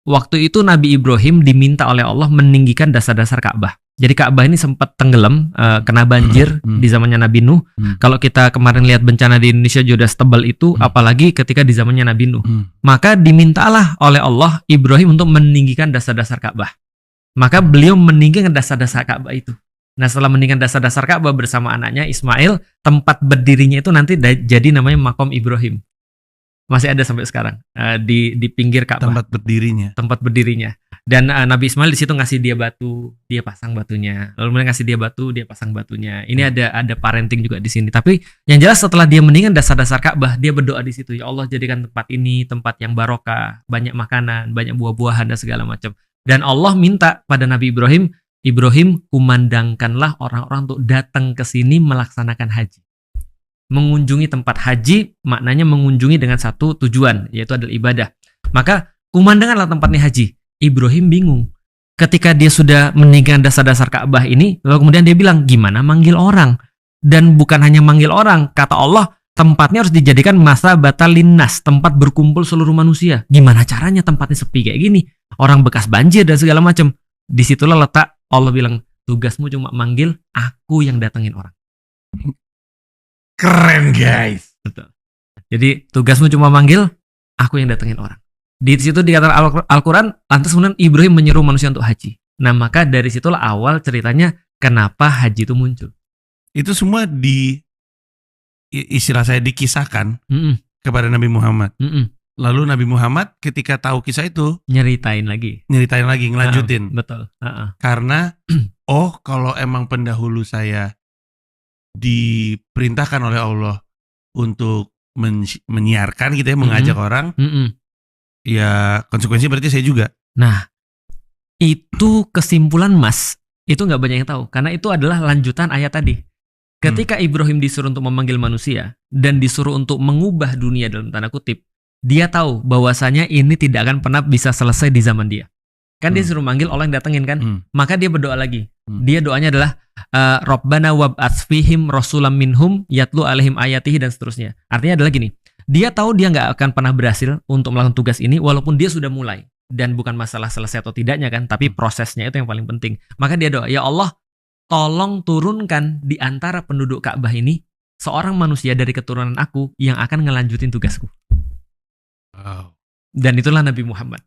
waktu itu Nabi Ibrahim diminta oleh Allah meninggikan dasar-dasar Ka'bah. Jadi Ka'bah ini sempat tenggelam, kena banjir di zamannya Nabi Nuh. Kalau kita kemarin lihat bencana di Indonesia juga setebal itu, apalagi ketika di zamannya Nabi Nuh. Maka dimintalah oleh Allah Ibrahim untuk meninggikan dasar-dasar Ka'bah. Maka beliau meninggikan dasar-dasar Ka'bah itu. Nah, setelah meninggikan dasar-dasar Ka'bah bersama anaknya Ismail, tempat berdirinya itu nanti jadi namanya Maqam Ibrahim. Masih ada sampai sekarang di pinggir Ka'bah. Tempat berdirinya. Dan Nabi Ismail di situ ngasih dia batu, dia pasang batunya. Lalu mereka ngasih dia batu, dia pasang batunya. Ini ada parenting juga di sini. Tapi yang jelas setelah dia meninggal dasar-dasar Ka'bah, dia berdoa di situ, ya Allah jadikan tempat ini tempat yang barokah, banyak makanan, banyak buah-buahan dan segala macam. Dan Allah minta pada Nabi Ibrahim, kumandangkanlah orang-orang untuk datang ke sini melaksanakan haji. Mengunjungi tempat haji maknanya mengunjungi dengan satu tujuan, yaitu adalah ibadah. Maka kumandangkanlah tempat ini haji. Ibrahim bingung. Ketika dia sudah meninggalkan dasar-dasar Ka'bah ini, lalu kemudian dia bilang, gimana manggil orang? Dan bukan hanya manggil orang, kata Allah, tempatnya harus dijadikan masabatan linnas, tempat berkumpul seluruh manusia. Gimana caranya tempatnya sepi kayak gini? Orang bekas banjir dan segala macam. Disitulah letak Allah bilang, tugasmu cuma manggil, aku yang datengin orang. Keren guys. Betul. Jadi tugasmu cuma manggil, aku yang datengin orang. Di situ dikatakan Al-Quran, lantas kemudian Ibrahim menyeru manusia untuk haji. Nah, maka dari situlah awal ceritanya kenapa haji itu muncul. Itu semua istilah saya dikisahkan kepada Nabi Muhammad. Lalu Nabi Muhammad ketika tahu kisah itu nyeritain lagi, ngelanjutin. Betul. Karena kalau emang pendahulu saya diperintahkan oleh Allah untuk menyiarkan gitu ya, mengajak orang. Ya konsekuensi berarti saya juga. Nah, itu kesimpulan Mas. Itu nggak banyak yang tahu. Karena itu adalah lanjutan ayat tadi. Ketika Ibrahim disuruh untuk memanggil manusia dan disuruh untuk mengubah dunia dalam tanda kutip, dia tahu bahwasanya ini tidak akan pernah bisa selesai di zaman dia. Kan dia suruh manggil, Allah yang datengin kan. Maka dia berdoa lagi. Dia doanya adalah Rabbana wab'ats fihim rasulam minhum yatlu alaihim ayatihi dan seterusnya. Artinya adalah gini. Dia tahu dia nggak akan pernah berhasil untuk melakukan tugas ini walaupun dia sudah mulai. Dan bukan masalah selesai atau tidaknya kan, tapi prosesnya itu yang paling penting. Maka dia doa, ya Allah, tolong turunkan di antara penduduk Ka'bah ini seorang manusia dari keturunan aku yang akan ngelanjutin tugasku. Wow. Dan itulah Nabi Muhammad.